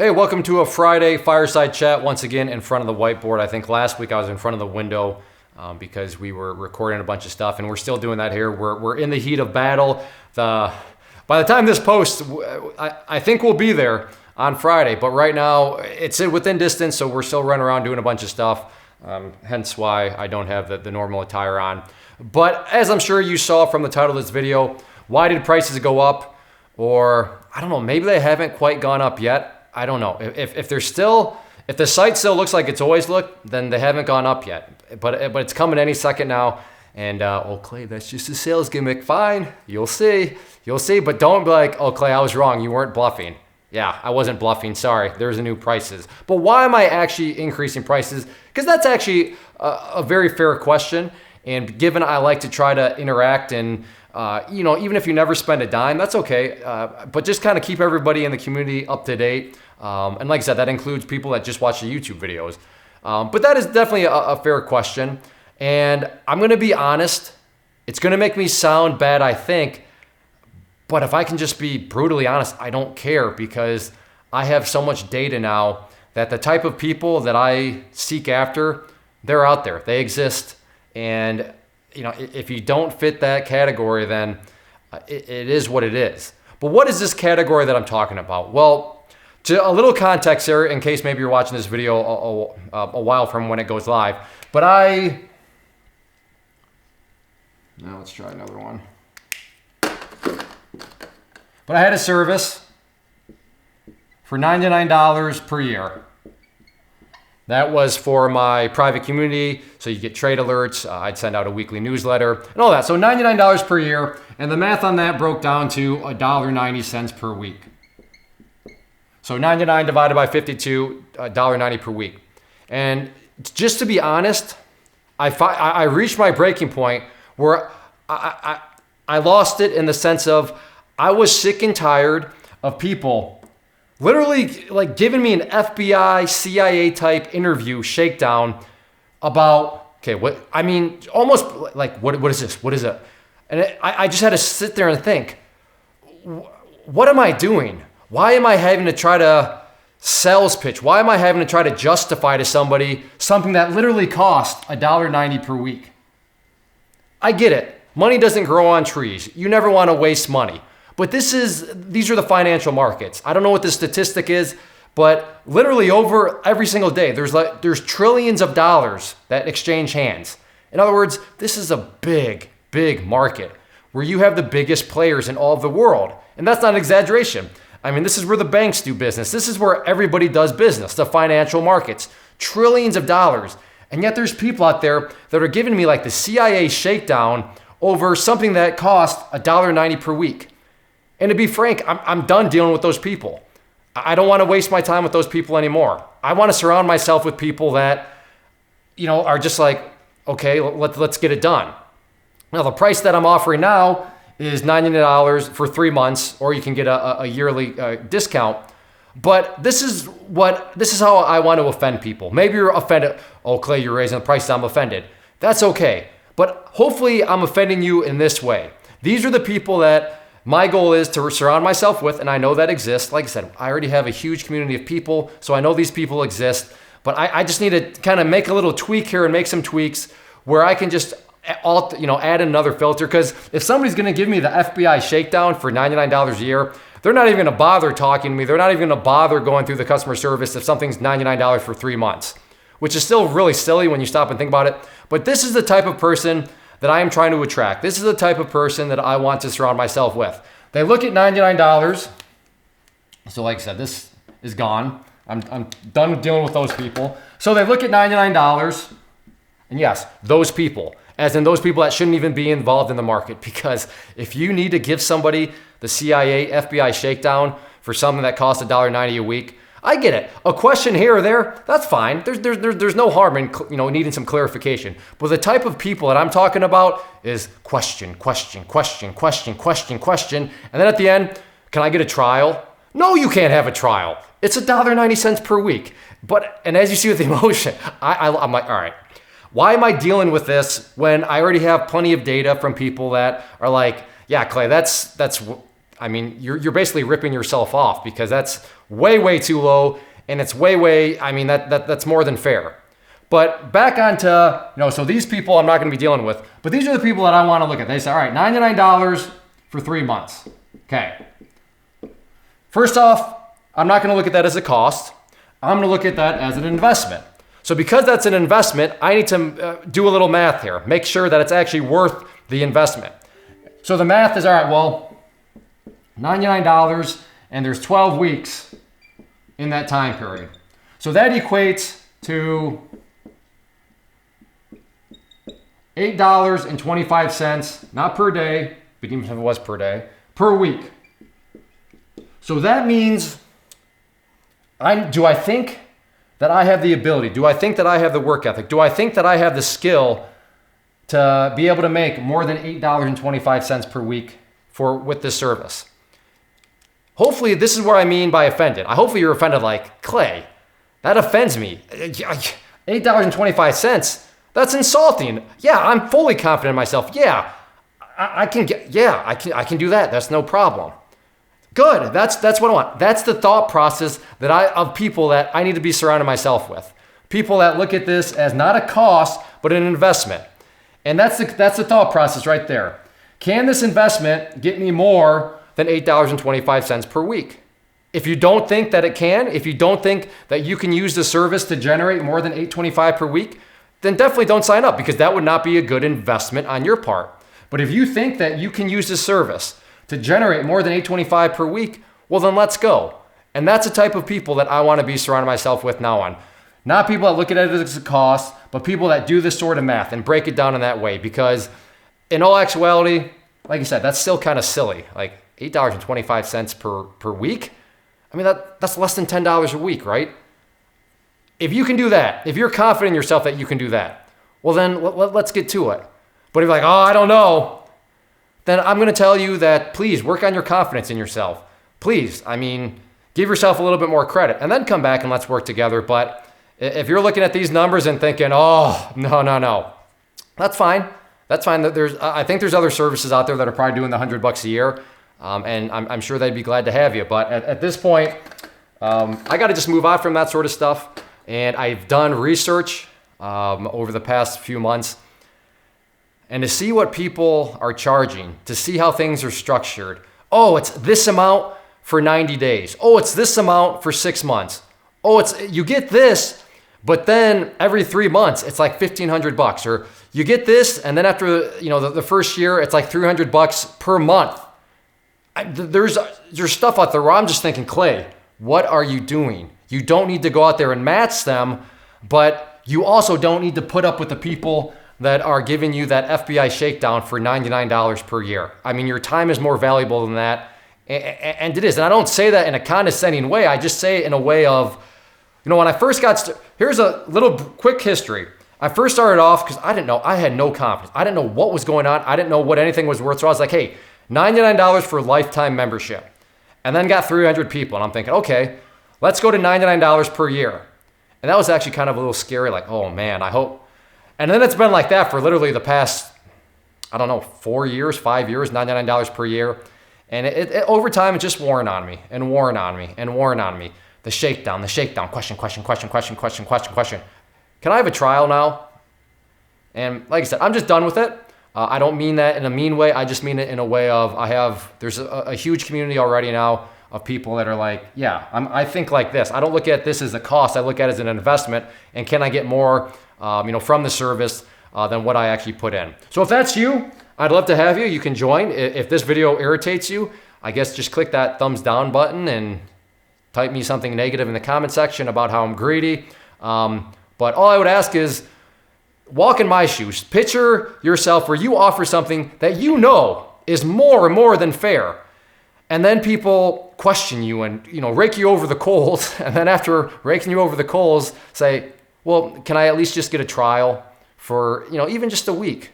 Hey, welcome to a Friday fireside chat once again in front of the whiteboard. I think last week I was in front of the window because we were recording a bunch of stuff, and we're still doing that here. We're in the heat of battle. By the time this posts, I think we'll be there on Friday, but right now it's within distance, so we're still running around doing a bunch of stuff, hence why I don't have the normal attire on. But as I'm sure you saw from the title of this video, why did prices go up? Or I don't know, maybe they haven't quite gone up yet. I don't know. If the site still looks like it's always looked, then they haven't gone up yet. But it's coming any second now. And oh, Clay, that's just a sales gimmick. Fine, you'll see. But don't be like, oh, Clay, I was wrong. You weren't bluffing. Yeah, I wasn't bluffing. Sorry, there's the new prices. But why am I actually increasing prices? Because that's actually a very fair question. And given I like to try to interact and even if you never spend a dime, that's okay. But just kind of keep everybody in the community up to date. And like I said, that includes people that just watch the YouTube videos. But that is definitely a fair question. And I'm going to be honest. It's going to make me sound bad, I think. But if I can just be brutally honest, I don't care, because I have so much data now that the type of people that I seek after, they're out there. They exist. And if you don't fit that category, then it is what it is. But what is this category that I'm talking about? Well, to a little context here, in case maybe you're watching this video a while from when it goes live. But now let's try another one. But I had a service for $99 per year. That was for my private community, so you get trade alerts. I'd send out a weekly newsletter and all that. So $99 per year, and the math on that broke down to $1.90 per week. So 99 divided by 52, $1.90 per week. And just to be honest, I reached my breaking point where I lost it, in the sense of I was sick and tired of people literally like giving me an FBI, CIA type interview shakedown about, almost like, what is this? What is it? And I just had to sit there and think, what am I doing? Why am I having to try to sales pitch? Why am I having to try to justify to somebody something that literally cost $1.90 per week? I get it. Money doesn't grow on trees. You never want to waste money. But these are the financial markets. I don't know what the statistic is, but literally over every single day, there's trillions of dollars that exchange hands. In other words, this is a big, big market where you have the biggest players in all of the world. And that's not an exaggeration. I mean, this is where the banks do business. This is where everybody does business, the financial markets, trillions of dollars. And yet there's people out there that are giving me like the CIA shakedown over something that costs $1.90 per week. And to be frank, I'm done dealing with those people. I don't want to waste my time with those people anymore. I want to surround myself with people that, are just like, okay, let's get it done. Now, the price that I'm offering now is $99 for 3 months, or you can get a yearly discount. But this is how I want to offend people. Maybe you're offended. Oh, Clay, you're raising the price. I'm offended. That's okay. But hopefully I'm offending you in this way. These are the people that my goal is to surround myself with, and I know that exists. Like I said, I already have a huge community of people, so I know these people exist. But I just need to kind of make a little tweak here and make some tweaks where I can just add another filter. Because if somebody's going to give me the FBI shakedown for $99 a year, they're not even going to bother talking to me. They're not even going to bother going through the customer service if something's $99 for 3 months, which is still really silly when you stop and think about it. But this is the type of person that I am trying to attract. This is the type of person that I want to surround myself with. They look at $99. So like I said, this is gone. I'm done with dealing with those people. So they look at $99. And yes, those people, as in those people that shouldn't even be involved in the market. Because if you need to give somebody the CIA, FBI shakedown for something that costs $1.90 a week, I get it. A question here or there, that's fine. There's no harm in needing some clarification. But the type of people that I'm talking about is question. And then at the end, can I get a trial? No, you can't have a trial. It's $1.90 per week. And as you see with the emotion, I'm like, all right, why am I dealing with this when I already have plenty of data from people that are like, yeah, Clay, that's I mean, you're basically ripping yourself off because that's way, way too low. And it's way, I mean, that's more than fair. But back onto, so these people I'm not going to be dealing with, but these are the people that I want to look at. They say, all right, $99 for 3 months. Okay. First off, I'm not going to look at that as a cost. I'm going to look at that as an investment. So because that's an investment, I need to do a little math here. Make sure that it's actually worth the investment. So the math is, all right, well, $99 and there's 12 weeks in that time period. So that equates to $8.25, not per day, but even if it was per day, per week. So that means, do I think that I have the ability? Do I think that I have the work ethic? Do I think that I have the skill to be able to make more than $8.25 per week with this service? Hopefully, this is what I mean by offended. Hopefully you're offended like, Clay, that offends me. $8.25, that's insulting. Yeah, I'm fully confident in myself. Yeah, I can do that. That's no problem. Good, that's what I want. That's the thought process of people that I need to be surrounding myself with. People that look at this as not a cost, but an investment. And that's the thought process right there. Can this investment get me more than $8.25 per week? If you don't think that it can, if you don't think that you can use the service to generate more than $8.25 per week, then definitely don't sign up because that would not be a good investment on your part. But if you think that you can use this service to generate more than $8.25 per week, well then let's go. And that's the type of people that I want to be surrounding myself with now on. Not people that look at it as a cost, but people that do this sort of math and break it down in that way. Because in all actuality, like you said, that's still kind of silly. Like $8.25 per week? I mean, that's less than $10 a week, right? If you can do that, if you're confident in yourself that you can do that, well then let's get to it. But if you're like, oh, I don't know, then I'm going to tell you that please work on your confidence in yourself. Please, I mean, give yourself a little bit more credit and then come back and let's work together. But if you're looking at these numbers and thinking, oh, no, that's fine. That's fine. I think there's other services out there that are probably doing the $100 a year. And I'm sure they'd be glad to have you. But at this point, I got to just move on from that sort of stuff. And I've done research over the past few months. And to see what people are charging, to see how things are structured. Oh, it's this amount for 90 days. Oh, it's this amount for 6 months. Oh, you get this, but then every 3 months, it's like $1,500. Or you get this, and then after the first year, it's like $300 per month. There's stuff out there where I'm just thinking, Clay, what are you doing? You don't need to go out there and match them, but you also don't need to put up with the people that are giving you that FBI shakedown for $99 per year. I mean, your time is more valuable than that, and it is. And I don't say that in a condescending way. I just say it in a way of, when I first here's a little quick history. I first started off because I didn't know. I had no confidence. I didn't know what was going on. I didn't know what anything was worth. So I was like, hey, $99 for lifetime membership. And then got 300 people. And I'm thinking, okay, let's go to $99 per year. And that was actually kind of a little scary. Like, oh man, I hope. And then it's been like that for literally the past, 4 years, 5 years, $99 per year. And it over time, it's just worn on me and worn on me and worn on me. The shakedown, question. Can I have a trial now? And like I said, I'm just done with it. I don't mean that in a mean way. I just mean it in a way of there's a huge community already now of people that are like, yeah, I think like this. I don't look at this as a cost. I look at it as an investment. And can I get more, from the service than what I actually put in? So if that's you, I'd love to have you. You can join. If this video irritates you, I guess just click that thumbs down button and type me something negative in the comment section about how I'm greedy. But all I would ask is, walk in my shoes. Picture yourself where you offer something that you know is more and more than fair. And then people question you and, rake you over the coals. And then after raking you over the coals, say, well, can I at least just get a trial for, even just a week?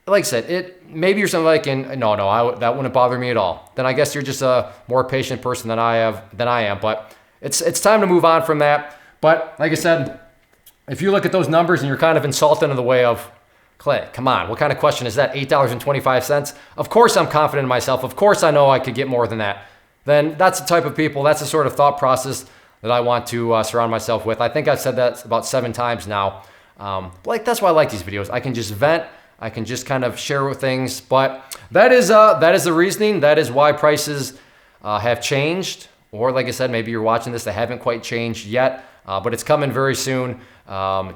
Like I said, maybe you're something like, that wouldn't bother me at all. Then I guess you're just a more patient person than I am. But it's time to move on from that. But like I said, if you look at those numbers and you're kind of insulted in the way of, Clay, come on. What kind of question is that? $8.25? Of course I'm confident in myself. Of course I know I could get more than that. Then that's the type of people, that's the sort of thought process that I want to surround myself with. I think I've said that about 7 times now. That's why I like these videos. I can just vent. I can just kind of share with things. But that is the reasoning. That is why prices have changed. Or like I said, maybe you're watching this, they haven't quite changed yet. But it's coming very soon.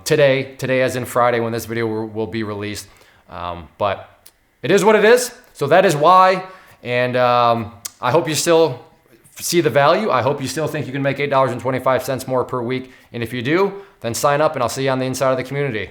Today as in Friday when this video will be released. But it is what it is. So that is why. And I hope you still see the value. I hope you still think you can make $8.25 more per week. And if you do, then sign up and I'll see you on the inside of the community.